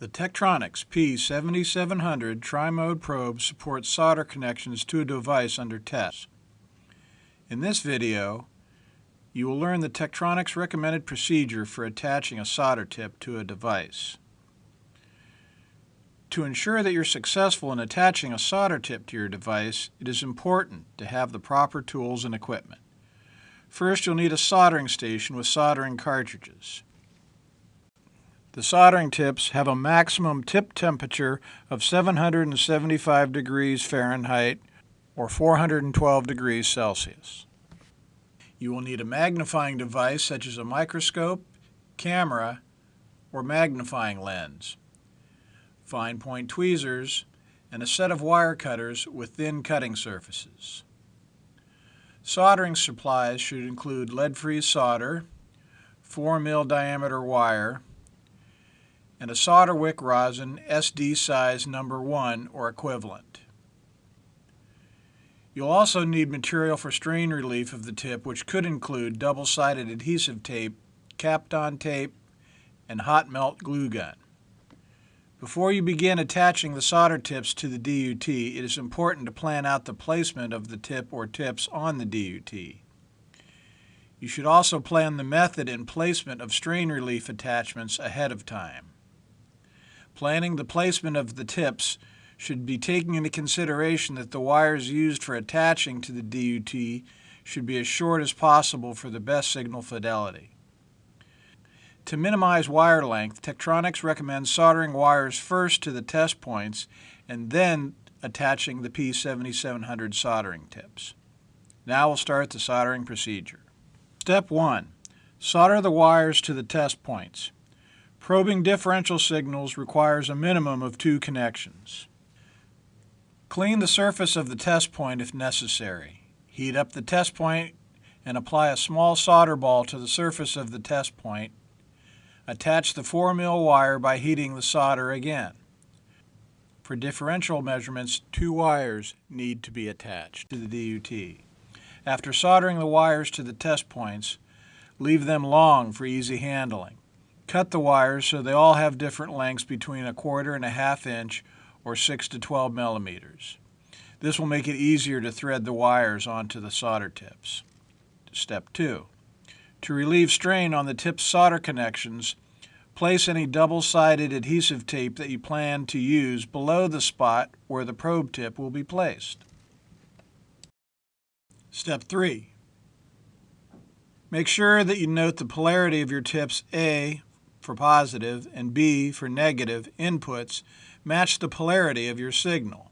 The Tektronix P7700 TriMode Probe supports solder connections to a device under test. In this video, you will learn the Tektronix recommended procedure for attaching a solder tip to a device. To ensure that you're successful in attaching a solder tip to your device, it is important to have the proper tools and equipment. First, you'll need a soldering station with soldering cartridges. The soldering tips have a maximum tip temperature of 775 degrees Fahrenheit or 412 degrees Celsius. You will need a magnifying device such as a microscope, camera, or magnifying lens, fine point tweezers, and a set of wire cutters with thin cutting surfaces. Soldering supplies should include lead-free solder, 4 mm diameter wire, and a solder wick rosin SD size number 1 or equivalent. You'll also need material for strain relief of the tip, which could include double-sided adhesive tape, Kapton tape, and hot melt glue gun. Before you begin attaching the solder tips to the DUT, it is important to plan out the placement of the tip or tips on the DUT. You should also plan the method and placement of strain relief attachments ahead of time. Planning the placement of the tips should be taking into consideration that the wires used for attaching to the DUT should be as short as possible for the best signal fidelity. To minimize wire length, Tektronix recommends soldering wires first to the test points and then attaching the P7700 soldering tips. Now we'll start the soldering procedure. Step 1. Solder the wires to the test points. Probing differential signals requires a minimum of 2 connections. Clean the surface of the test point if necessary. Heat up the test point and apply a small solder ball to the surface of the test point. Attach the 4 mm wire by heating the solder again. For differential measurements, 2 wires need to be attached to the DUT. After soldering the wires to the test points, leave them long for easy handling. Cut the wires so they all have different lengths between 1/4 and 1/2 inch or 6 to 12 millimeters. This will make it easier to thread the wires onto the solder tips. Step 2. To relieve strain on the tip solder connections, place any double-sided adhesive tape that you plan to use below the spot where the probe tip will be placed. Step 3. Make sure that you note the polarity of your tips A for positive and B for negative inputs match the polarity of your signal.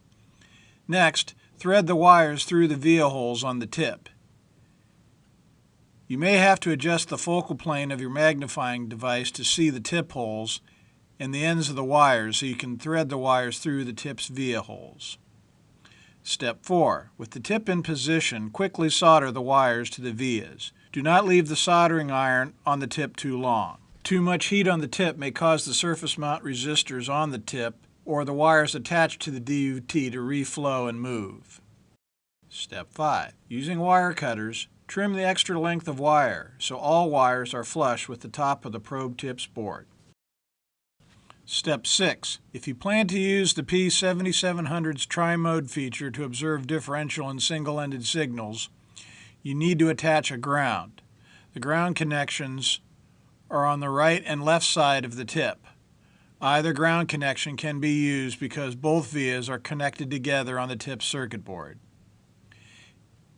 Next, thread the wires through the via holes on the tip. You may have to adjust the focal plane of your magnifying device to see the tip holes and the ends of the wires so you can thread the wires through the tip's via holes. Step 4. With the tip in position, quickly solder the wires to the vias. Do not leave the soldering iron on the tip too long. Too much heat on the tip may cause the surface mount resistors on the tip or the wires attached to the DUT to reflow and move. Step 5. Using wire cutters, trim the extra length of wire so all wires are flush with the top of the probe tip's board. Step 6. If you plan to use the P7700's TriMode feature to observe differential and single-ended signals, you need to attach a ground. The ground connections are on the right and left side of the tip. Either ground connection can be used because both vias are connected together on the tip circuit board.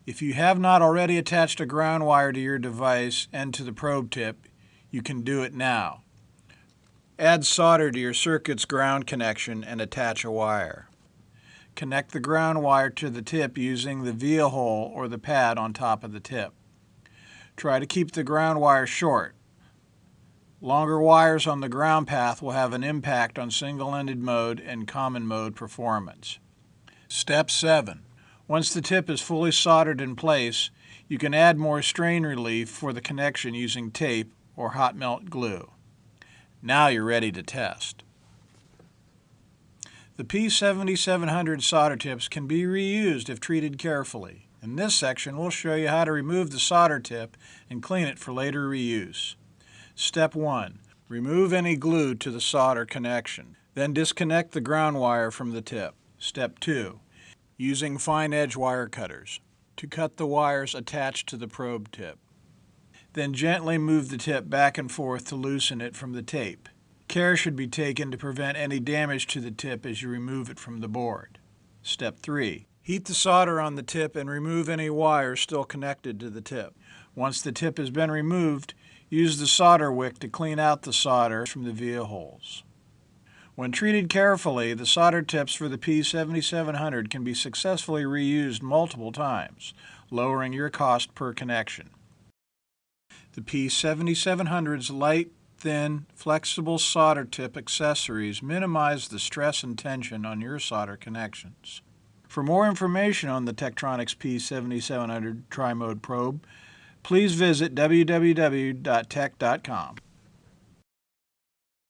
If you have not already attached a ground wire to your device and to the probe tip, you can do it now. Add solder to your circuit's ground connection and attach a wire. Connect the ground wire to the tip using the via hole or the pad on top of the tip. Try to keep the ground wire short. Longer wires on the ground path will have an impact on single-ended mode and common mode performance. Step 7. Once the tip is fully soldered in place, you can add more strain relief for the connection using tape or hot melt glue. Now you're ready to test. The P7700 solder tips can be reused if treated carefully. In this section, we'll show you how to remove the solder tip and clean it for later reuse. Step 1. Remove any glue to the solder connection. Then disconnect the ground wire from the tip. Step 2. Using fine edge wire cutters to cut the wires attached to the probe tip. Then gently move the tip back and forth to loosen it from the tape. Care should be taken to prevent any damage to the tip as you remove it from the board. Step 3. Heat the solder on the tip and remove any wires still connected to the tip. Once the tip has been removed, use the solder wick to clean out the solder from the via holes. When treated carefully, the solder tips for the P7700 can be successfully reused multiple times, lowering your cost per connection. The P7700's light, thin, flexible solder tip accessories minimize the stress and tension on your solder connections. For more information on the Tektronix P7700 TriMode Probe, please visit www.tek.com.